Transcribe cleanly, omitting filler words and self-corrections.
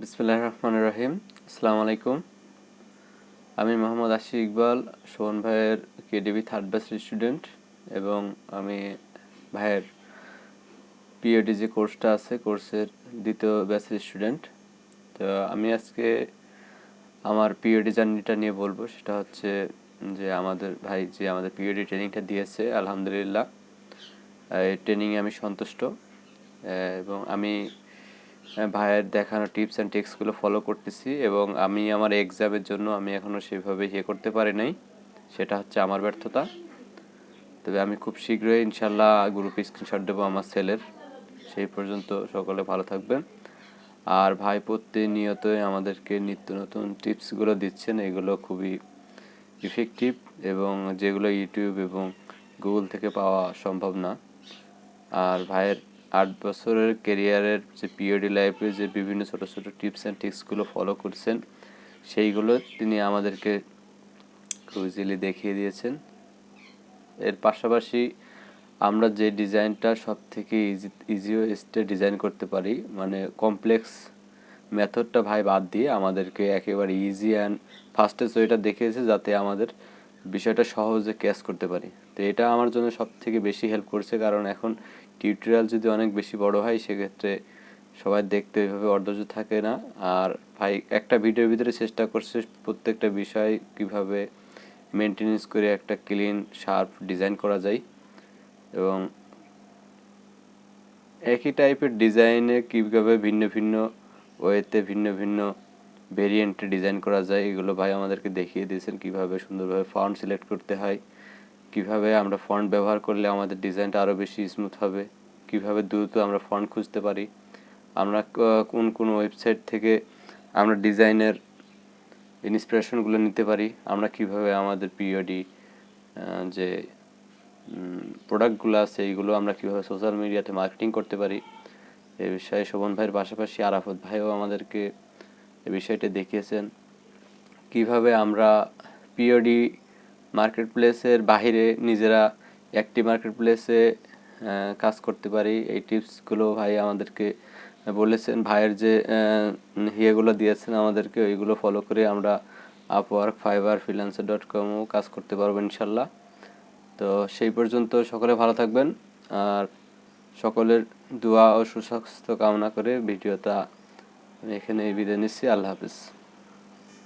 বিসমিল্লাহির রহমানির রহিম। আসসালামু আলাইকুম। আমি মোহাম্মদ আশিক ইকবাল, শোভন ভাইয়ের কেডিবি থার্ড ব্যাচের স্টুডেন্ট এবং আমি ভাইয়ের পিএডি যে কোর্সটা আছে কোর্সের দ্বিতীয় ব্যাচের স্টুডেন্ট। তো আমি আজকে আমার পিএডি জার্নিটা নিয়ে বলবো। সেটা হচ্ছে যে আমাদের ভাই যে আমাদের পিএডি ট্রেনিংটা দিয়েছে, আলহামদুলিল্লাহ এই ট্রেনিংয়ে আমি সন্তুষ্ট এবং আমি ভাইয়ের দেখানো টিপস অ্যান্ড ট্রিক্সগুলো ফলো করতেছি এবং আমি আমার এক্সামের জন্য আমি এখনও সেভাবে করতে পারি নাই। সেটা হচ্ছে আমার ব্যর্থতা। তবে আমি খুব শীঘ্রই ইনশাল্লাহ গ্রুপে স্ক্রিনশট দেবো আমার সেলের। সেই পর্যন্ত সকলে ভালো থাকবেন। আর ভাই প্রতিনিয়তই আমাদেরকে নিত্য নতুন টিপসগুলো দিচ্ছেন, এগুলো খুবই ইফেক্টিভ এবং যেগুলো ইউটিউব এবং গুগল থেকে পাওয়া সম্ভব না। আর ভাইয়ের 8 বছরের ক্যারিয়ারের যে পিওডি লাইফে যে বিভিন্ন ছোটো ছোটো টিপস অ্যান্ড ট্রিক্সগুলো ফলো করছেন, সেইগুলো তিনি আমাদেরকে খুব ইজিলি দেখিয়ে দিয়েছেন। এর পাশাপাশি আমরা যে ডিজাইনটা সব থেকে ইজিয়েস্টে ডিজাইন করতে পারি, মানে কমপ্লেক্স মেথডটা ভাই বাদ দিয়ে আমাদেরকে একেবারে ইজি অ্যান্ড ফাস্টেস্ট ওয়েটা দেখিয়েছে, যাতে আমাদের বিষয়টা সহজে ক্যাচ করতে পারি। তো এটা আমার জন্য সব থেকে বেশি হেল্প করছে, কারণ এখন টিউটোরিয়াল যদি অনেক বেশি বড় হয় সেক্ষেত্রে সবাই দেখতে ওইভাবে অধৈর্য থাকে না। আর ভাই একটা ভিডিওর ভিতরে চেষ্টা করছে প্রত্যেকটা বিষয় কিভাবে মেনটেনেন্স করে একটা ক্লিন শার্প ডিজাইন করা যায় এবং একই টাইপের ডিজাইনে কীভাবে ভিন্ন ভিন্ন ওয়েতে ভিন্ন ভিন্ন ভেরিয়েন্টে ডিজাইন করা যায়, এগুলো ভাই আমাদেরকে দেখিয়ে দিয়েছেন। কীভাবে সুন্দরভাবে ফন্ট সিলেক্ট করতে হয়, কিভাবে আমরা ফন্ট ব্যবহার করলে আমাদের ডিজাইনটা আরও বেশি স্মুথ হবে, কিভাবে দ্রুত আমরা ফন্ট খুঁজতে পারি, আমরা কোন কোন ওয়েবসাইট থেকে আমরা ডিজাইনের ইন্সপিরেশনগুলো নিতে পারি, আমরা কিভাবে আমাদের পিওডি যে প্রোডাক্টগুলো আছে এইগুলো আমরা কীভাবে সোশ্যাল মিডিয়াতে মার্কেটিং করতে পারি, এই বিষয়ে শোভন ভাইয়ের পাশাপাশি আরাফত ভাইও আমাদেরকে এই বিষয়টা দেখিয়েছেন। কিভাবে আমরা পিওডি মার্কেট প্লেসের বাহিরে নিজেরা একটি মার্কেট প্লেসে কাজ করতে পারি, এই টিপসগুলো ভাই আমাদেরকে বলেছেন। ভাইয়ের যে ইয়েগুলো দিয়েছেন আমাদেরকে, ওইগুলো ফলো করে আমরা আপওয়ার্ক, ফাইবার, freelancer.com-ও কাজ করতে পারবো ইনশাল্লাহ। তো সেই পর্যন্ত সকলে ভালো থাকবেন, আর সকলের দোয়া ও সুস্বাস্থ্য কামনা করে ভিডিওটা এখানে বিদায় নিচ্ছি। আল্লাহ হাফিজ।